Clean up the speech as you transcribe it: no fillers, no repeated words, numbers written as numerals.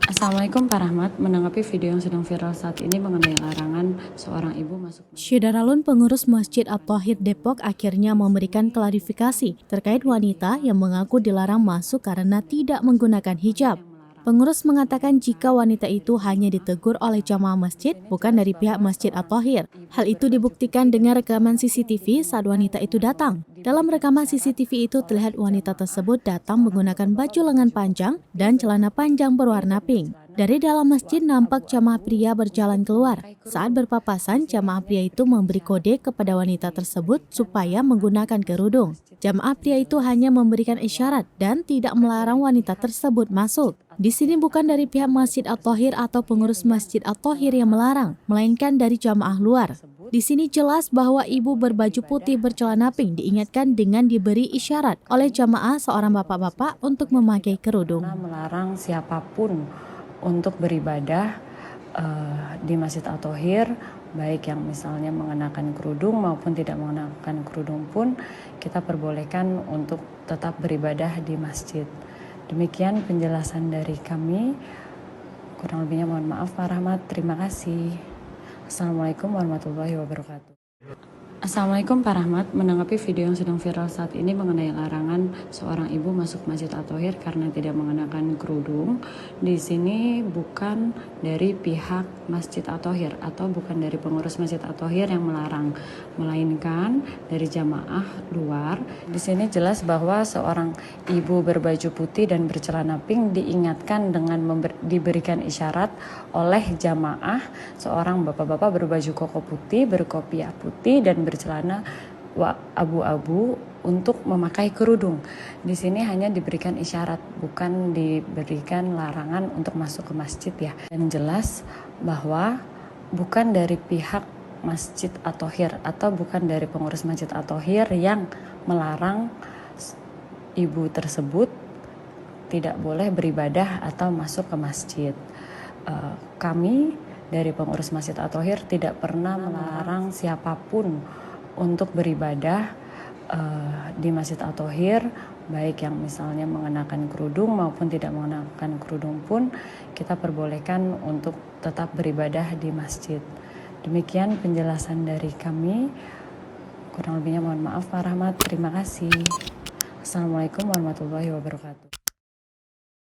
Assalamualaikum Pak Rahmat, menanggapi video yang sedang viral saat ini mengenai larangan seorang ibu masuk masjid. Syederalun, pengurus Masjid At-Thahir Depok, akhirnya memberikan klarifikasi terkait wanita yang mengaku dilarang masuk karena tidak menggunakan hijab. Pengurus mengatakan jika wanita itu hanya ditegur oleh jamaah masjid, bukan dari pihak Masjid At-Thahir. Hal itu dibuktikan dengan rekaman CCTV saat wanita itu datang. Dalam rekaman CCTV itu terlihat wanita tersebut datang menggunakan baju lengan panjang dan celana panjang berwarna pink. Dari dalam masjid nampak jamaah pria berjalan keluar. Saat berpapasan, jamaah pria itu memberi kode kepada wanita tersebut supaya menggunakan kerudung. Jamaah pria itu hanya memberikan isyarat dan tidak melarang wanita tersebut masuk. Di sini bukan dari pihak Masjid At-Thahir atau pengurus Masjid At-Thahir yang melarang, melainkan dari jamaah luar. Di sini jelas bahwa ibu berbaju putih bercelana pink diingatkan dengan diberi isyarat oleh jamaah seorang bapak-bapak untuk memakai kerudung. Melarang siapapun untuk beribadah di Masjid At-Thahir, baik yang misalnya mengenakan kerudung maupun tidak mengenakan kerudung pun kita perbolehkan untuk tetap beribadah di masjid. Demikian penjelasan dari kami. Kurang lebihnya mohon maaf Pak Rahmat. Terima kasih. Assalamualaikum warahmatullahi wabarakatuh. Assalamualaikum Pak Rahmat, menanggapi video yang sedang viral saat ini mengenai larangan seorang ibu masuk Masjid At-Thahir karena tidak mengenakan kerudung. Di sini bukan dari pihak Masjid At-Thahir atau bukan dari pengurus Masjid At-Thahir yang melarang, melainkan dari jamaah luar. Di sini jelas bahwa seorang ibu berbaju putih dan bercelana pink diingatkan dengan diberikan isyarat oleh jamaah seorang bapak-bapak berbaju koko putih, berkopiah putih dan bercelana abu-abu untuk memakai kerudung. Di sini hanya diberikan isyarat, bukan diberikan larangan untuk masuk ke masjid ya. Dan jelas bahwa bukan dari pihak Masjid At-Thahir atau bukan dari pengurus Masjid At-Thahir yang melarang ibu tersebut tidak boleh beribadah atau masuk ke masjid. Kami dari pengurus Masjid At-Thahir tidak pernah melarang siapapun untuk beribadah di Masjid At-Thahir, baik yang misalnya mengenakan kerudung maupun tidak mengenakan kerudung pun kita perbolehkan untuk tetap beribadah di masjid. Demikian penjelasan dari kami. Kurang lebihnya mohon maaf Pak Rahmat. Terima kasih. Assalamualaikum warahmatullahi wabarakatuh.